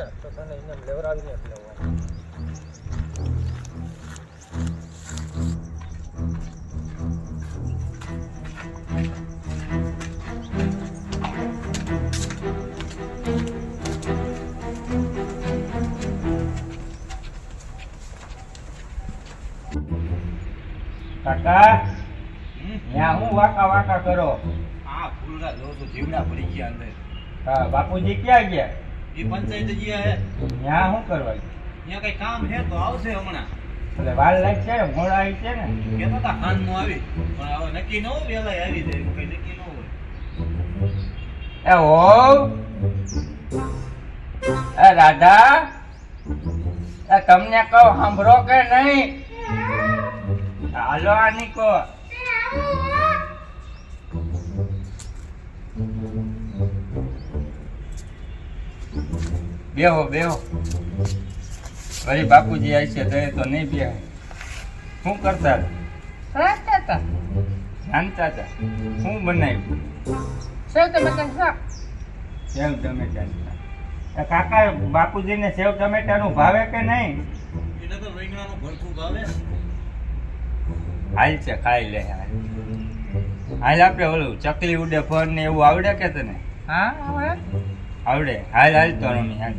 ને તો તને એને લેવરાવીને જ લેવાનું. કાકા ત્યાં હું વાકા વાકા કરો? આ ફૂલડા જો તો જીવડા પડી ગયા અંદર. હા, બાપુજી ક્યાં ગયા? એ પંચાયત ગયા હે. ત્યાં શું કરવા? ત્યાં કઈ કામ હે તો આવશે હમણાં. એટલે વાર લાગશે ને, મોડા આવી છે ને. કેતા હતા ખાનમાં આવી, પણ હવે નક્કી ન હોય વેલા આવી જાય એવું કઈ નક્કી ન હોય. એ એ રાધા, એ તમને કહું સાંભળો કે નહીં? હાલો આ નીકો. બેહો બેહો. વળી બાપુજી આવી છે તો નહીં બેહો. શું કરતા જાણતા હતા? શું બનાવ્યું? સેવ ટમેટાનું શાક. સેવ ટમેટાનું શાક. કાકા, બાપુજીને સેવ ટમેટાનું ભાવે કે નહીં? એને તો રીંગણાનું ભરથું ભાવે. હાલ છે, ખાઈ લે. હાલ આપણે ઓલું ચકલી ઉડે ફર ને એવું આવડે કે તને? હા આવડે. હાલ હાલ તો રમી હાલ.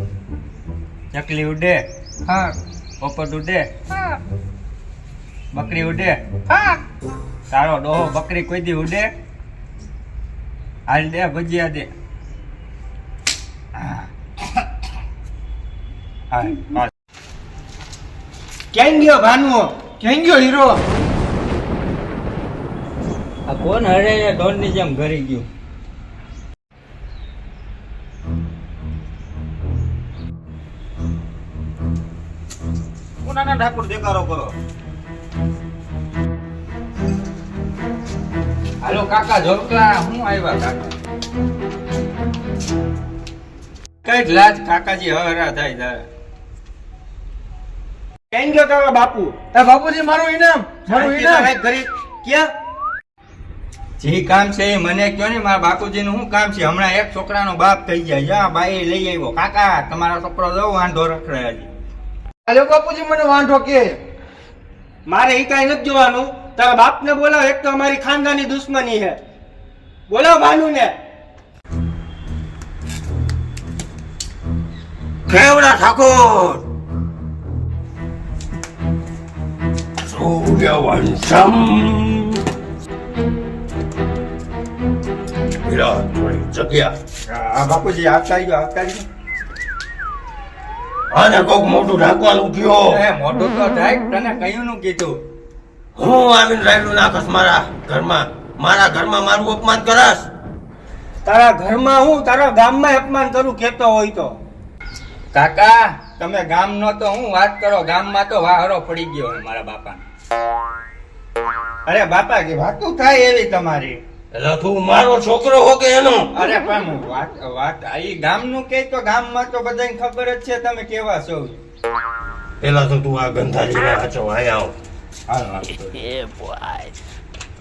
ચકલી ઉડે, હા. પોપટ ઉડે, હા. બકરી ઉડે, હા. તારો ડોહો બકરી કોઈ દી ઉડે? હાલ દે ભજીયા દે. હાલ. ક્યાં ગયો ભાનુઓ? ક્યાં ગયો હીરો? આ કોણ હરે ઢોરની જેમ ઘરી ગયું? કોનાના ઠાકોર દેકારો કરો. હાલો કાકા જોકલા, હું આવ્યા કાકા. કઈ લાજ કાકાજી હરા થાય તારા. ક્યાં ગયો તારા બાપુ? એ બાપુજી મારું ઇનામ, મારું ઇનામ. ઘરે ક્યાં? જે કામ છે એ મને કયો ને. મારા બાપુજીનું શું કામ છે? હમણાં એક છોકરાનો બાપ થઈ જાય. જા બાઈ લઈ આવ્યો. કાકા તમારો છોકરો જવો વાંધો રખડે હજી. હાલો બાપુજી મને વાંધો કે મારે એ કઈ નથી જોવાનું. તારા બાપને બોલાવો. એક તો અમારી ખાનદાની દુશ્મની છે. બોલાવો ભાનુને. કેવડા ઠાકોર સૂર્યવંશમ વિરાટ થોડી જગ્યા. હા બાપુજી આવતા ગયો, આવતા ગયો. આને કોક મોટું ઢાંકવાનું કયો. એ મોટું તો થાય. તને કયું નું કીધું? હું આવીને રહેલું નાખસ મારા ઘરમાં મારું અપમાન કરાસ. તારા ઘરમાં હું તારા ગામમાં અપમાન કરું કેતો હોય તો? કાકા તમે ગામ નો તો હું વાત કરો. ગામમાં તો વાહરો પડી ગયો હોય મારા બાપા. અરે બાપા કે વાતું થાય એવી તમારી. એટલે તું મારો છોકરો હો કે એનો? અરે પણ વાત એ ગામનું કે તો ગામમાં તો બધાને ખબર જ છે તમે કેવા છો. પેલા તો તું આ ગંધાજીને હાચો આયા આવ.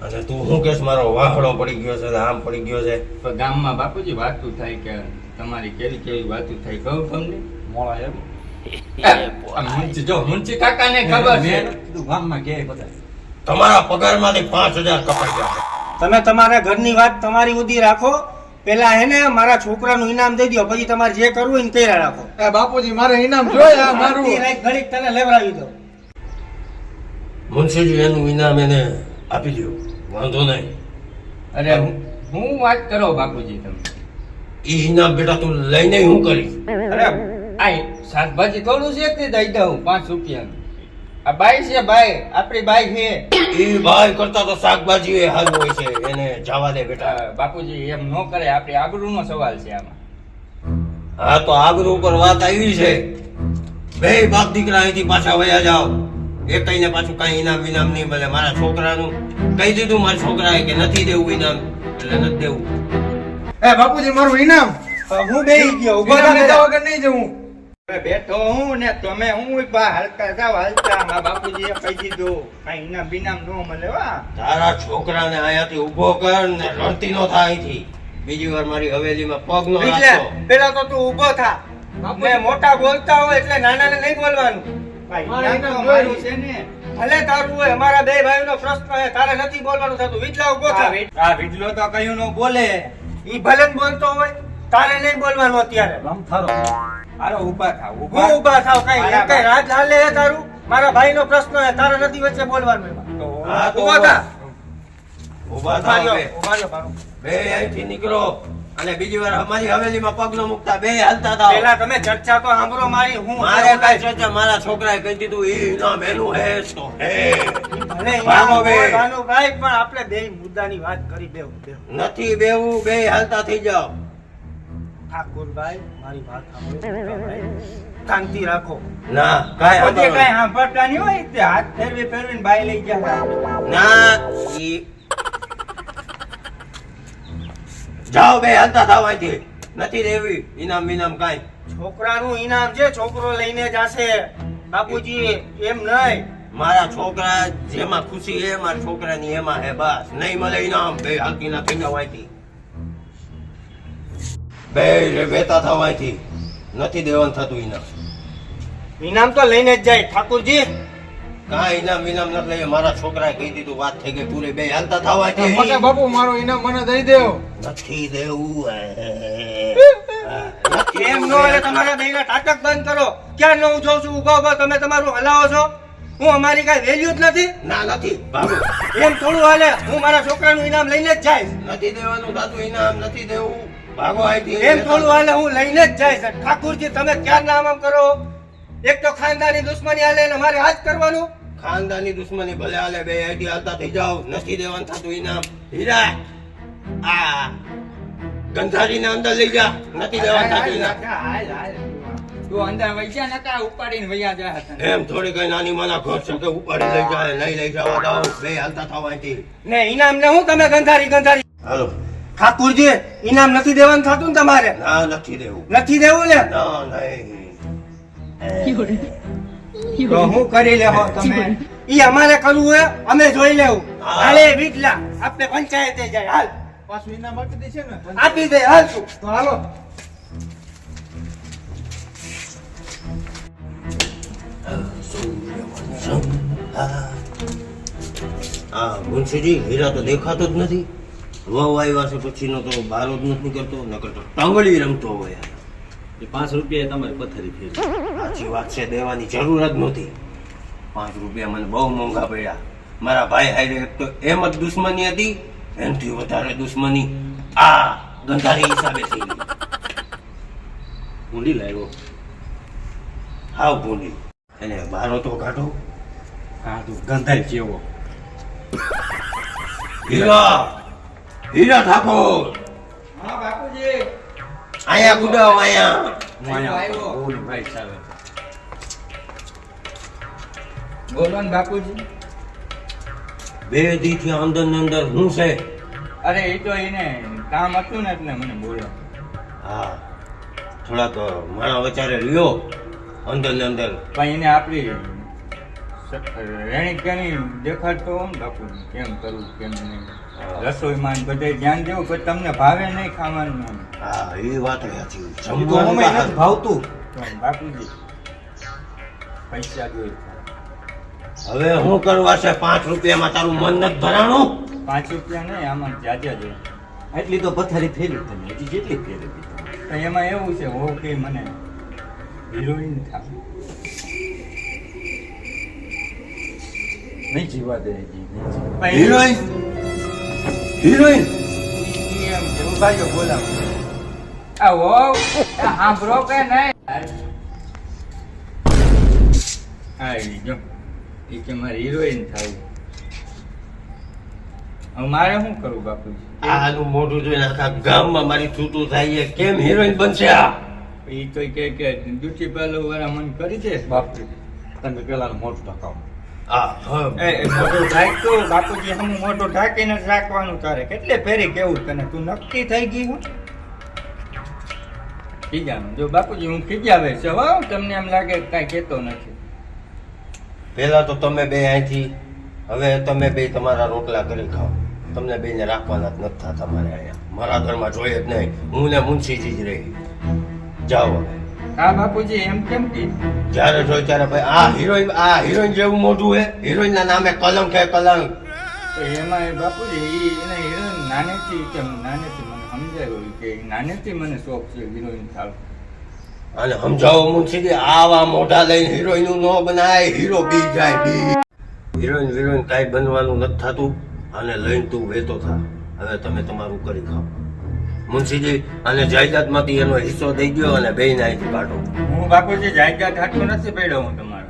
અને તું શું કેસ મારો વાહડો પડી ગયો છે, આમ પડી ગયો છે? પણ ગામમાં બાપુજી વાતું થાય કે તમારી કેવી કેવી વાતું થાય કહું તમને? મોળા એમ મુંચી જો મુંચી કાકાને ખબર છે. ગામમાં કે બધા તમારા પગારમાંથી 5000 કપાઈ ગયા. તમે તમારા ઘરની વાત તમારી સુધી રાખો. પેલા એને મારા છોકરાનું ઇનામ દઈ દો, પછી તમારે જે કરવું હોય ને તૈયાર રાખો. બાપુજી મારે ઇનામ જોઈએ મારું. ઘડીક તને લેવડાવી દો. મુનશીજી એનું ઇનામ એને આપી દો, વાંધો નહીં. અરે હું વાત કરો બાપુજી તમે. ઈ ઇનામ બેટા તું લઈને હું કરીશ? અરે આ શાકભાજી થોડું છે તે દઈ દઉં 5 રૂપિયાનું. આ બાઈ છે, બાઈ આપણી બાઈ છે. ઈ ભાઈ કરતા તો શાકભાજી એ હાલ હોય છે, એને જવા દે બેટા. બાપુજી એમ ન કરે, આપણી આબરૂનો સવાલ છે આમાં. હા તો આબરૂ ઉપર વાત આવી છે. બે બાપ દીકરા અહીંથી પાછા વયા જાઓ. એક કઈને પાછું કઈ ઇનામ વિનામ નહીં મળે. મારા છોકરાનું કહી દીધું મારા છોકરાએ કે નથી દેવું ઇનામ એટલે નથી દેવું. એ બાપુજી મારું ઇનામ. હું બેહી ગયો. ઉભા ઇનામ થા લીધા વગર નહીં જવું. બેઠો હું ને તમે હું બા હાલતા જાવ હાલતા. મારા બાપુજીએ કહી દીધું કઈ ઇનામ બિનામ ન મળે. વા તારા છોકરાને અહીંયાથી ઊભો કર ને રડતી નો થાય અહીંથી. બીજી વાર મારી હવેલીમાં પગ નો એટલે રાખતો. પેલા તો તું ઊભો થા. ને મોટા બોલતા હોય એટલે નાનાને નહીં બોલવાનું. ભાઈ, મારે ઇનામ તો ઇનામ મારું જોઈએ. છે ને. ભલે તારું હોય, અમારા બે ભાઈનો પ્રશ્ન છે, તારે નથી બોલવાનું થતું. વિજલા ઉભો થા. આ વિજલો તો કયું નો બોલે. ઈ ભલે જ બોલતો હોય, તારે નહીં બોલવાનું અત્યારે. હારો ઊભા થાવ, હું ઊભા થાવ, કઈ રાજ હાલે હે તારું? મારા ભાઈનો પ્રશ્ન છે, તારે નથી વચ્ચે બોલવાનું એમાં. હા તો ઊભો થા. ઊભા ઉભા થાવ રહ્યો, બે. ઉભા રહ્યો બાપુ. બે અહીંથી નીકળો અને બીજી વાર અમારી હવેલીમાં પગ ન મૂકતા, બે હાલતા થાવ. પેલા તમે ચર્ચા તો સાંભળો મારી. હું મારે કઈ છે મારા છોકરાએ કહી દીધું ઈ ઇનામ એનું હે તો હે. ભલે ભાગો બે. ભાનુભાઈ, પણ આપણે બે મુદ્દાની વાત કરી દેવું. નથી બેવું, બે હાલતા થઈ જાઓ. ઠાકોરભાઈ, મારી વાત સાંભળો. શાંતિ રાખો. ના કાંઈ પોતે વાંધો કાંઈ સાંભળતા નહીં હોય તે હાથ ફેરવીને બાઈ લઈ ગયા. નહીં. ના ઈ જાઓ બે હાલતા થાવ અહીંથી. નથી દેવી ઇનામ વિનામ કાંઈ. છોકરાનું ઇનામ છે, છોકરો લઈને જશે. બાપુજી એમ નહીં. મારા છોકરા જેમાં ખુશી હે મારા છોકરાની એમાં હે બસ. નહીં મળે ઇનામ, બે હાલતી ના થઈ જાવ અહીંથી. બે બેતા થાવ અહીંથી. નથી દેવાનું થતું ઇનામ. ઇનામ તો લઈને જ જાય ઠાકોરજી. કાંઈ ઇનામ વિનામ નથી લઈએ. મારા છોકરાએ કહી દીધું, વાત થઈ ગઈ પૂરી. બે હાલતા થાવ અહીંથી. મોટા બાપુ મારું ઇનામ મને દઈ દેવો. નથી દેવું હે. એમ નો એટલે તમારા બેયના ટાટક બંધ કરો. ક્યાં ન હું જોઉં છું ઉભા ઉભા તમે તમારું હલાવો છો? હું અમારી કઈ વેલ્યુ જ નથી? ના નથી ભાગો. એમ થોડું હાલે. હું મારા છોકરાનું ઇનામ લઈને જ જઈશ. નથી દેવાનું થતું ઇનામ, નથી દેવું. ભાગો અહીંથી. એમ થોડું હાલે, હું લઈને જ જઈશ. ઠાકોરજી તમે ક્યાં નામ આમ કરો? એક તો ખાનદાની દુશ્મની હાલે ને મારે આજ કરવાનું. ખાનદાની દુશ્મની ભલે હાલે, બે અહીંથી હાલતા થઈ જાઓ. નથી દેવાનું થતું ઇનામ. હીરા આ ગંધારીને અંદર લઈ જા. નથી દેવાનું થતું ઇનામ. તું અંદર વઈ જા, નકર ઉપાડીને વયા જાય હતા. એમ થોડી કઈ નાની માના ઘર છે કે ઉપાડી લઈ જાય, નહીં લઈ જવા દો. બે હાલતા થાવ અહીંથી. ને ઇનામ ને હું તમે ગંધારી ગંધારી. હાલો. ઠાકોરજી ઇનામ નથી દેવાનું થતું ને તમારે? ના નથી દેવું. નથી દેવું ને? ના નહીં. તો હું કરી લેહો તમે. ઈ અમારે કરવું હોય અમે જોઈ લેવું. હા. હાલે વિટલા આપણે પંચાયતે જાય. હાલ પાછું ઇનામ આપી દેશે ને? આપી દે. હાલ તું. તો હાલો. હા મુનશીજી, હીરા તો દેખાતો જ નથી. વહુ આવ્યા છે પછીનો તો બહાર જ નથી કરતો, નકર તો ટંગળી રમતો હોય. 5 રૂપિયા તમારે પથ્થરી ફેરવી. સાચી વાત છે, દેવાની જરૂર જ નહોતી. 5 રૂપિયા મને બહુ મોંઘા પડ્યા. મારા ભાઈ હારે એક તો એમ જ દુશ્મની હતી, એનાથી વધારે દુશ્મની આ ગંધારી હિસાબે થઈ ગઈ. ઊંડી લાવ્યો. હાવ ભૂલી એને બારો તો કાઢો. હા તું ગંધાઈ જેવો. હીરા હીરા ઠાકોર, હા બાપુજી. અહીંયા ગુડાવ અહીંયા. હું અહીંયા બહુ ભાઈ ચાલે. બોલો ને બાપુજી. બે દી થી અંદર ને અંદર હું છે. અરે એ તો એને કામ હતું ને એટલે મને બોલ્યો. હા થોડાક મારા વચારે લ્યો અંદર ને અંદર. પણ એને આપણી રેણી કેણી દેખાડતો હોય ને બાપુજી, કેમ કરવું કેમ નહીં. રસોઈમાં ને બધે ધ્યાન દેવું, પણ તમને ભાવે નહીં ખાવાનું એમ. હા એ વાત સાચી. એ તો જમવાનું અમે બહાર. નથી ભાવતું. તો બાપુજી પૈસા જોઈએ. હવે શું કરવા છે? 5 રૂપિયામાં તારું મન નથી ભરાણું? 5 રૂપિયા નહીં, આમાં જાજા જોઈએ. એટલી તો પથ્થરી ફેરવી તમે, હજી જેટલી ફેરવી. તો એમાં એવું છે હો કે મને હિરોઈન થાય નહીં જીવા દે હજી. હિરોઈન હિરોઈન ઈ એમ છે, ભાઈઓ બોલાવો. આ વહુ, આ સાંભળો કે નહીં? હા એ જો એ કે મારે હિરોઈન થવું. હવે મારે શું કરવું બાપુજી? આનું મોઢું જોઈને આખા ગામમાં મારી છૂટું થાય છે. કેમ હિરોઈન બનશે આ? એ તો કે ડ્યુટી પાર્લર વાળા મને કરી દે. બાપજી તમે પેલા મોટું ટકાવો. હા એ મોટું ઢાંકતું બાપુજી, હમ મોટું ઢાંકીને જ રાખવાનું તારે. કેટલે ફેરી કેવું તને? તું નક્કી થઈ ગઈ હું ખીજાનું. જો બાપુજી હું ખીજાવે છે હો, તમને એમ લાગે કે કાંઈ કહેતો નથી. પેલા તો તમે બે અહીંથી, હવે તમે બે તમારા રોટલા કરી ખાઓ. તમને બેને રાખવાના જ નથી થતા મારે અહીંયા. મારા ઘરમાં જોઈએ જ નહીં. હું ને મુનશીજી જ રહી. જાઓ હવે. હા બાપુજી એમ કેમ કે જ્યારે જોઈ ત્યારે ભાઈ આ હિરોઈન જેવું મોઢું હે હિરોઈન ના નામે કલંક હે કલંક. તો એમાં એ બાપુજી એને હિરોઈન નાનેથી મને સમજાયું કે નાનેથી મને શોખ છે હિરોઈન થાવ. અને સમજાવો મુનશીજી આવા મોઢા લઈને હિરોઈન નો બનાય હીરો બી જાય બી. હિરોઈન કાંઈ બનવાનું નથી થતું અને લઈને તું વેતો થા. હવે તમે તમારું કરી ખાઓ મુનશીજી અને જાયદાદમાંથી એનો હિસ્સો દઈ દો અને બે નાઈથી કાઢો. હું બાપુજી જાયદાદ હાથું નથી પડ્યો હું તમારા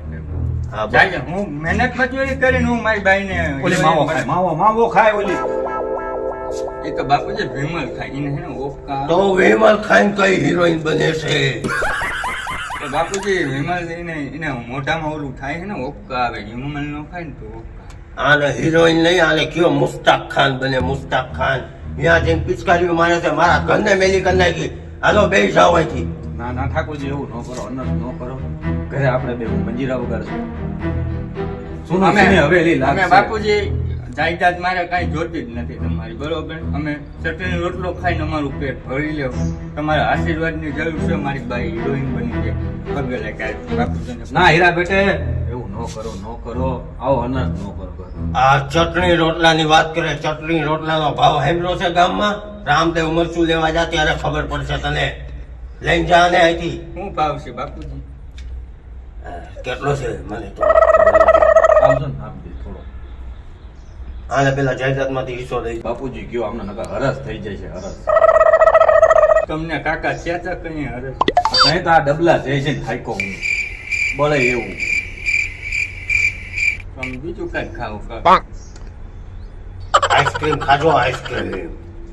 હા બસ. જાયદાદ હું મહેનત મજૂરી કરીને હું મારી બાઈને ઓલી માવો ખાય ઓલી. એ તો બાપુજી ભીમલ ખાઈને હે ને ઓપકા તો વેમલ ખાઈને કઈ હિરોઈન બને છે? તો બાપુજી વિમલ એને મોઢામાં ઓલું થાય છે ને ઓપકા આવે વિમલ નો ખાય ને તો ઓપકા. આને હિરોઈન નહીં આને કયો મુસ્તાક ખાન બને મુસ્તાક ખાન. ત્યાં જઈને પિચકારીઓ મારે છે મારા ઘરને મેલી કરી નાખી. હાલો બે જાઓ અહીંથી. ના ના ઠાકોરજી એવું ન કરો અનર્થ ન કરો. ઘરે આપણે બે મંજીરા વગર છે. સુનો અમે સુને હવેલી અમે લાગશે. બાપુજી જાયદાદ મારે કાંઈ જોતી જ નથી તમારી બરોબર. અમે ચટણી રોટલો ખાઈને અમારું પેટ ભરી લેવું. તમારા આશીર્વાદની જરૂર છે. મારી બાઈ હિરોઈન બની છે પગે લાગ્યા બાપુજીને. ના હીરા બેટે એવું ન કરો આવો અનર્થ ન કરો. આ ચટણી રોટલાની વાત કરે. ચટણી રોટલાનો ભાવ હેમલો છે ગામમાં. રામદેવ મરચું લેવા જા ત્યારે ખબર પડશે તને. લઈને જા ને અહીંથી. શું ભાવ છે બાપુજી? કેટલો છે મને તો આવજો ને આપી થોડો. આને પેલા જાયદાદમાંથી હિસ્સો દઈ દો. બાપુજી કયો આમને નકર હરસ થઈ જાય છે હરસ. તમને કાકા ચેતા કઈ હરસ નહીં તો આ ડબલા જાય છે ને થાયકો હું બળે એવું. તમે બીજું કઈ ખાવ આઈસ્ક્રીમ ખાજો આઈસ્ક્રીમ.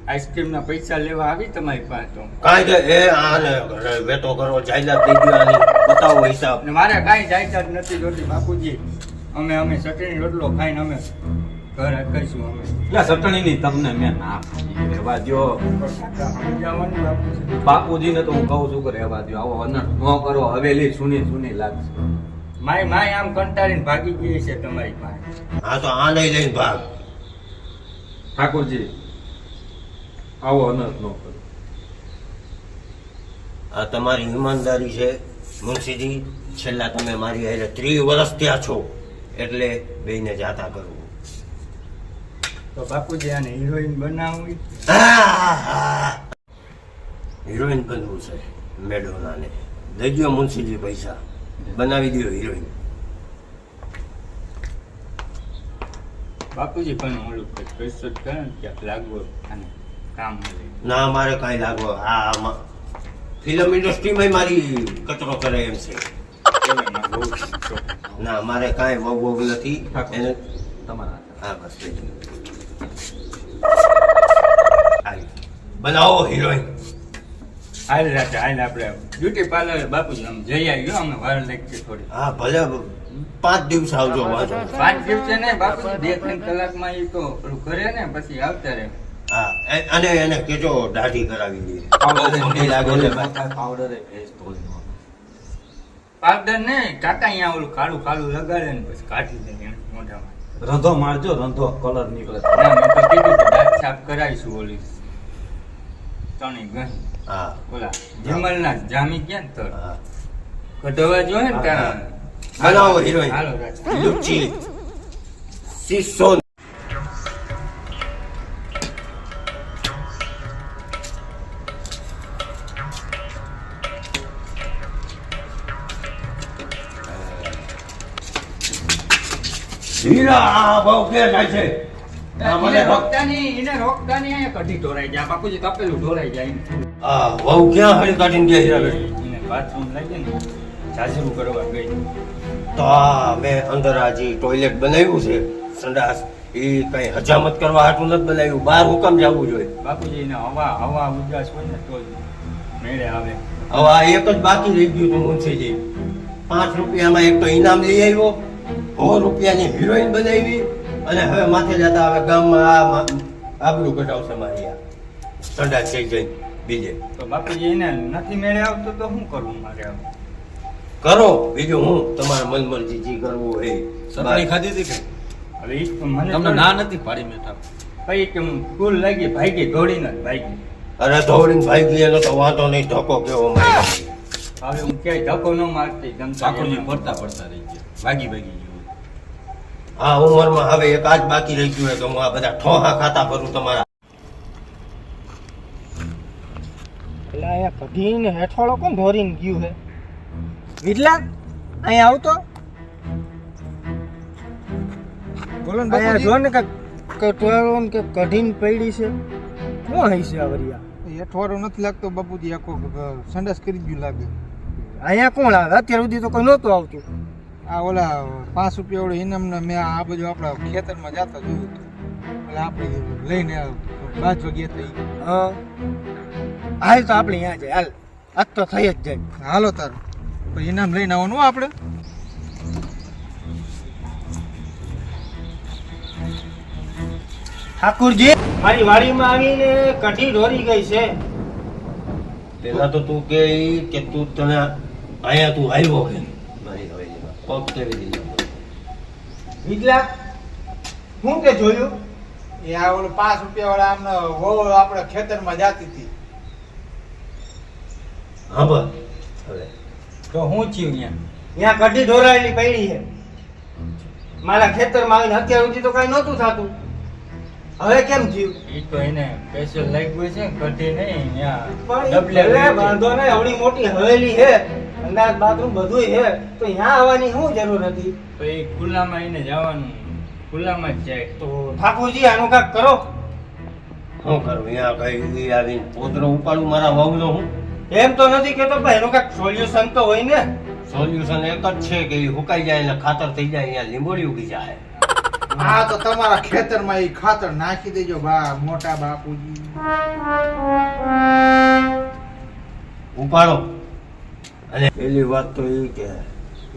આઈસ્ક્રીમ ના પૈસા લેવા આવી તમારી પાસે તો. કાંઈ કે એ આને વેતો કરો જાયદાદ દઈ દો આની. બતાવો હિસાબ. ને મારે કાંઈ જાયદાદ નથી જોતી બાપુજી. અમે ચટણી રોટલો ખાઈને અમે ઘર કહીશું અમે. એટલે ચટણીની તમને મેં ના પાડી. રહેવા દ્યો સમજાવવાનું બાપુજી. બાપુજીને તો હું કહું છું કે રહેવા દ્યો. આવો અનર્થ ન કરો. હવેલી સુની લાગશે. માય આમ કંટાળીને ભાગી ગઈ છે તમારી પાસે. હા તો આને લઈને ભાગ. ઠાકોરજી આવો અનર્થ ન કરો. આ તમારી ઈમાનદારી છે મુનશીજી. છેલ્લા તમે મારી હારે 30 વર્ષ ત્યાં છો એટલે બેયને જાતા કરવું. તો બાપુજી આને હિરોઈન બનાવવી. હિરોઈન બનવું છે મેડોનાને. દઈ દો મુનશીજી પૈસા. બનાવી દો હિરોઈન. બાપુજી પણ ઓલું પૈસો કરે ને ક્યાંક લાગવો અને કામ મળે. ના મારે કાંઈ લાગવો. આ ફિલ્મ ઇન્ડસ્ટ્રીમાં મારી કચરો કરે એમ છે. એમાં બહુ શોખ. ના મારે કાંઈ વગ નથી એને. તમારા હા બસ લઈ જાઓ. આવી. બનાવો હિરોઈન. હાલ રાતે હાલ આપણે બ્યુટી પાર્લર બાપુજી આમ જઈ આવ્યો અમે વાર લાગતી થોડી. હા ભલે 5 દિવસ આવજો વાંધો. 5 દિવસે નહીં બાપુજી 2-3 કલાકમાં એ તો પેલું કરે ને પછી આવતા રહે. હા અને એને કેજો દાઢી કરાવી દે. પાવડર ઠંડી લાગે છે ભાઈ. પાવડર ભેજ તોડી નો. પાવડર ને કાકા અહીંયા ઓલું કાળું કાળું લગાડે ને પછી કાઢી દે એને મોઢામાં. રંધો મારજો રંધો કલર નીકળે. ના મેં તો કીધું કે દાંત સાફ કરાવીશું ઓલી તણી ગઈ હા ઓલા જમલના જામી ગયા ને તો હા. કઢવા જોઈએ ને ત્યાં બનાવો હિરોઈન. હાલો રાતે. લુચ્ચી શીશો. હીરા આ બહુ ક્યાં જાય છે? આ મને એને રોકતા નહીં અહીંયા કઢી ઢોરાઈ જાય બાપુજી તપેલું ઢોરાઈ જાય આ બહુ ક્યાં હળી કાઢીને ગયા હીરા બેન? એને બાથરૂમ લાગે ને જાજરૂ કરવા ગઈ તો આ મેં અંદર આજે ટોયલેટ બનાવ્યું છે સંડાસ. એ કઈ હજામત કરવા હાટું નથી બનાવ્યું. બહાર હુકમ જવું જોઈએ. બાપુજી એને હવા ઉજાસ હોય ને તો જ મેળે આવે. હવે આ એક જ બાકી રહી ગયું હતું મુનશીજી. 5 રૂપિયામાં એક તો ઇનામ લઈ આવ્યો. 100 રૂપિયાની હિરોઈન બનાવી અને હવે માથે જતા હવે ગામમાં આબરૂ કઢાવશે મારી. આ સંડાસ થઈ જઈ બીજે તો બાપુજી એને નથી મેળે આવતો તો શું કરવું મારે હવે? કરો બીજું હું તમારે મનમરજી જી કરવું હોય. ચટણી ખાધી હતી કે હવે ઈ તો મને તમને ના નથી પાડી મેઠા. કઈ કે ફૂલ લાગી ભાગી દોડીને જ ભાગી. અરે ધોળીને ભાઈ ગઈ એનો તો વાંધો નહીં. ધક્કો કેવો મારી હવે હું ક્યાંય ધક્કો ન મારતી ગમતા ઠાકોરજી પડતા પડતા રહી ગયા ભાગી ભાગી ગયું આ ઉંમરમાં હવે એક આજ બાકી રહી ગયું હોય તો હું આ બધા ઠોહા ખાતા ભરું તમારા. એટલે અહીંયા કઢીને હેઠવાળો કોણ ધોરીને ગયું હે? વિરલા અહીંયા આવતો. બોલો ને અહીંયા બાપુજી. જો ને કટવાળો કે કઢીને પડી છે. કોણ હઈ છે આવરિયા? અઠવાડિયું નથી લાગતો બાપુજી, આખો સંડાસ કરી ગયું લાગે. અહીંયા કોણ આવે? અત્યાર સુધી તો કોઈ નહોતું આવતું. આ ઓલા 5 રૂપિયા વાળો ઇનામના મેં આ બાજુ આપણા ખેતરમાં જતા જોયું હતું. એટલે આપણે લઈને બાજવા ગયા હતા ઈ. હા હાલ તો આપણે અહીંયા જાય. હાલ આજ તો થઈ જ જાય. હાલો તાર પછી ઇનામ લઈને આવવાનું આપણે. ઠાકુરજી મારી વાડીમાં આવીને કઢી ઢોરી ગઈ છે. પેલા તો તું કે તું તને અહીંયા તું આવ્યો કે મારી હવેલીમાં પગ કેવી રીતે વિરલા હું તે જોયું? એ આ ઓલો 5 રૂપિયા વાળા આમને વહુ આપણા ખેતરમાં જાતી હતી. હા બસ હવે તો હું થયું ત્યાં ત્યાં કઢી ઢોરાયેલી પડી છે મારા ખેતરમાં આવીને. અત્યાર સુધી તો કઈ નહોતું થતું. હવે કેમ થયું? ઈ તો એને સ્પેશિયલ લાગ્યું છે કઢી નહીં ત્યાં પણ ડબલે ભલે વાંધો નહીં, આવડી મોટી હવેલી છે, અંદાજ બાથરૂમ બધું છે, તો અહીંયા આવવાની શું જરૂર હતી? તો એ ખુલ્લામાં એને જવાનું ખુલ્લામાં જ જાય તો ઠાકોરજી આનું કાંઈક કરો. શું કરું અહીંયા કઈ આવીને પોતરો ઉપાડું મારા વહુનો હું એમ તો નથી કેતો પણ એનું કાંઈક સોલ્યુશન તો હોય ને. સોલ્યુશન એક જ છે કે ઈ હુકાઈ જાય એટલે ખાતર થઈ જાય, અહીંયા લીંબોડી ઉગી જાય. આ તો તમારા ખેતરમાં એ ખાતર નાખી દેજો બા મોટા બાપુજી. ઉપાડો. અને પેલી વાત તો એ કે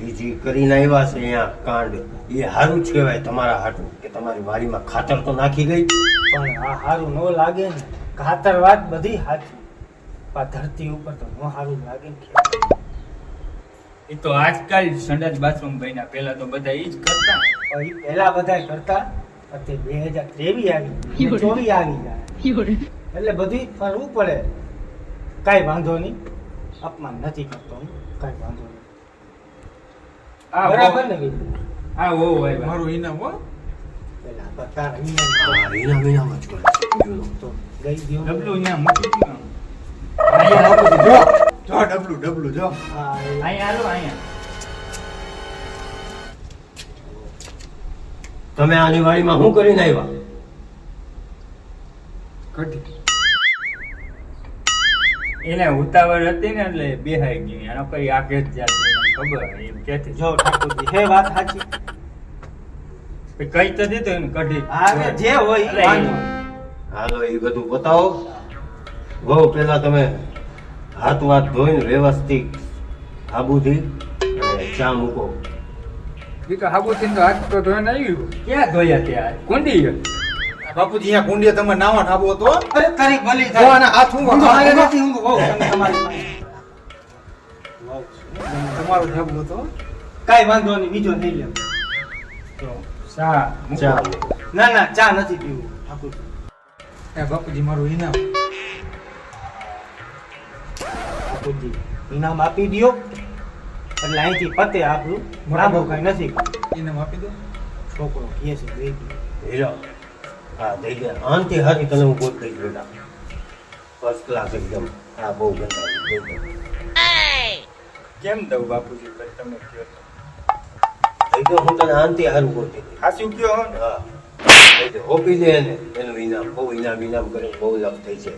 એ જે કરીને આવ્યા છે અહીંયા કાંડ એ સારું જ કહેવાય તમારા હાટું કે તમારી વાડીમાં ખાતર તો નાખી ગઈ. પણ આ સારું ન લાગે ને. ખાતર વાત બધી સાચી, પણ ધરતી ઉપર તો ન સારું લાગે ને. એ તો આજકાલ સંડાસ બાથરૂમ બન્યા પહેલા તો બધા ઈ જ કરતા પણ ઈ પહેલા બધા કરતા, અત્યારે 2023 આવી 24 આવી જાય એટલે બધું ફરવું પડે. કાંઈ વાંધો નહીં, અપમાન નથી કરતો હું, કાંઈ વાંધો નહીં. આ બરાબર ને વિરુ? હા ઓ ભાઈ મારું ઇનામ હો. પેલા તો તારા અહીંયા હા, ઇનામ ઇનામ જ કરે છે. તો ગઈ ગયો. ડબલું ત્યાં મૂકી દીધું અહીંયા બાપુજી જો જો ડબલું જો. હા, એ અહીંયા હાલો અહીંયા તમે આની વાડીમાં શું કરીને આવ્યા? કઢી. એને ઉતાવળ હતી ને એટલે બેહાઈ ગયું એનો કઈ આગે જ જાત ખબર એમ કેતી જો ઠાકોરજી હે વાત સાચી. કઈ તો દીધું એને કઢી હા જે હોય ઈ એટલે વાંધો. હાલો એ બધું બતાવો. બહુ પેલા તમે હાથ વાત ધોઈને વ્યવસ્થિત આબુથી અને ચા મૂકો. ઈ તો હાબુથી તો હાથ તો ધોઈને આવ્યું. ક્યાં ધોયા ત્યાં કુંડી બાપુજી અહીંયા કુંડીએ તમે નાવા ઠાબો હતો. અરે તારી ભલી જો થાય. આના હાથ ઊંઘો. મારે નથી ઊંઘ બહુ તમે તમારી પાસે. તમારો ઠાબો હતો. કાંઈ વાંધો નહીં, બીજો નહીં લેવો. તો સા ચા ના ના ચા નથી પીવું ઠાકોરજી. એ બાપુજી મારું ઇનામ. ઠાકોરજી ઇનામ આપી દ્યો એટલે અહીંથી પતે આપણું. લાંબુ કાંઈ નથી. ઇનામ આપી દો. છોકરો કહે છે દઈ દો. હીરો હા દઈ દે. આનથી હારી તને હું ગોત દઈશ બેટા. ફર્સ્ટ ક્લાસ એકદમ. હા બહુ ગંદા દઈ દે. કેમ દઉં બાપુજી પર તમે કયો તો દઈ દે હું તને આનથી હારું ગોતી દઈશ. હાસું કયો હો ને હા દઈ દે. હોપી દે એને એનું ઇનામ. બહુ ઇનામ કરે બહુ લાભ થઈ છે.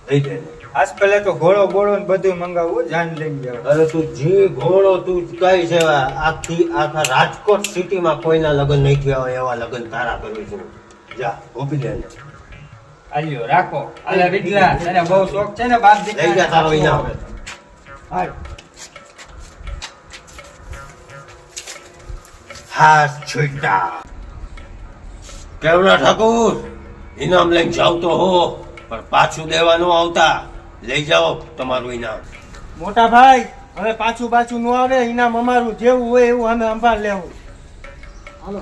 દઈ દે એને. આજ પહેલા તો ઘોડો બોળો ને બધું મંગાવવું જાન લઈને જાવ અરે તું જે ઘોડો તું કઈ છે આખા રાજકોટ સિટીમાં કોઈના લગ્ન નહીં થયા હોય એવા લગ્ન તારા કરવી છે. જા હોપી દે એને. આલ્યો રાખો અલા વિગલા તને બહુ શોખ છે ને બાપ લઈ જા તારો ઇનામ. હાલ. હાસ છૂટા કેવડા ઠાકુર ઇનામ લઈને જાવ તો હો પણ પાછું દેવાનું આવતા. લઈ જાઓ તમારું ઇનામ. મોટા ભાઈ હવે પાછું નું આવે. ઇનામ અમારું જેવું હોય એવું અમે સંભાળ લેવું. હાલો.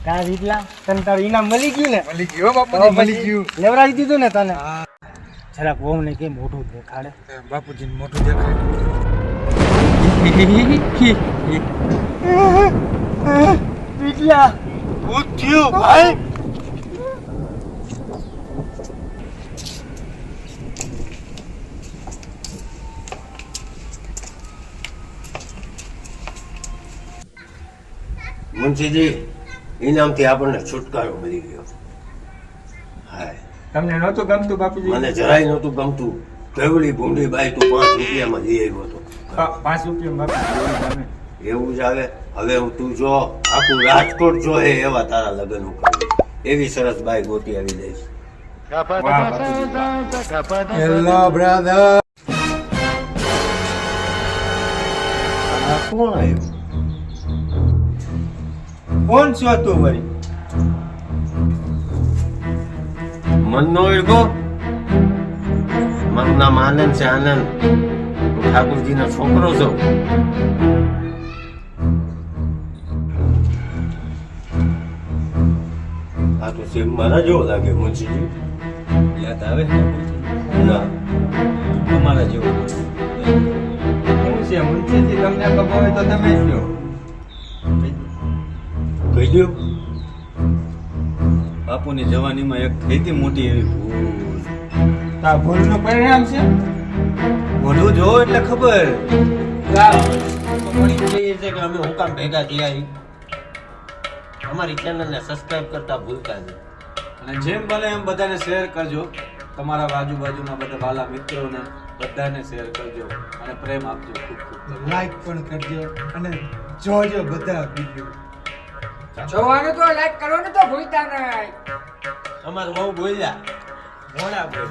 કા વિરલા તને તારું ઇનામ મળી ગયું ને? મળી ગયો બાપુજી, મળી ગયું. લેવડાવી દીધું ને તને? હા. જરાક વહુને કે મોઢું દેખાડે. બાપુજીને મોટું દેખાય. બીજલા હું થયું ભાઈ. મુનશીજી, ઇનામથી આપણને છુટકારો મળી ગયો. હાય, તમને નહોતું ગમતું બાપુજી? મને જરાય નહોતું ગમતું. કેવલી ભૂંડી બાઈ તું 5 રૂપિયામાં લઈ આવ્યો હતો. 5 રૂપિયા બાપુજી. એવું જ આવે. હવે હું તું જો આખું રાજકોટ જોહે એવા તારા લગ્ન કરું. એવી સરસ બાઈ ગોતી આવી દઈશ. વાહ બાપુજી, વાહ. Hello brother. આ કોણ આવ્યું? કોણ છો તું વળી? મનનો ઓળખો? મારું નામ આનંદ છે, આનંદ. હું ઠાકોરજીનો છોકરો છું. આ તો સેમ મારા જેવો લાગે મુનશીજી. યાદ આવે ના, તમારા જેવો. હું છે મુનશીજી, તમને ખબર હોય તો તમે કહો. કહી દો. બાપુની જવાનીમાં એક થઈ હતી મોટી એવી ભૂલ. તો આ ભૂલનું પરિણામ છે? મોઢું જો એટલે ખબર. મળી જઈએ છે કે અમે હું કામ ભેગા થયા. અમારી ચેનલને સબસ્ક્રાઇબ કરતા ભૂલતા નહીં. અને જેમ બને એમ બધાને શેર કરજો. તમારા આજુબાજુમાં બધા વાલા મિત્રોને બધાને શેર કરજો અને પ્રેમ આપજો. ખૂબ ખૂબ લાઈક પણ કરજો અને જોજો બધા વિડીયો. જોવાનું તો લાઈક કરવાનું તો ભૂલતા નહીં. અમારું બહુ બોલ્યા. મોડા બોલ.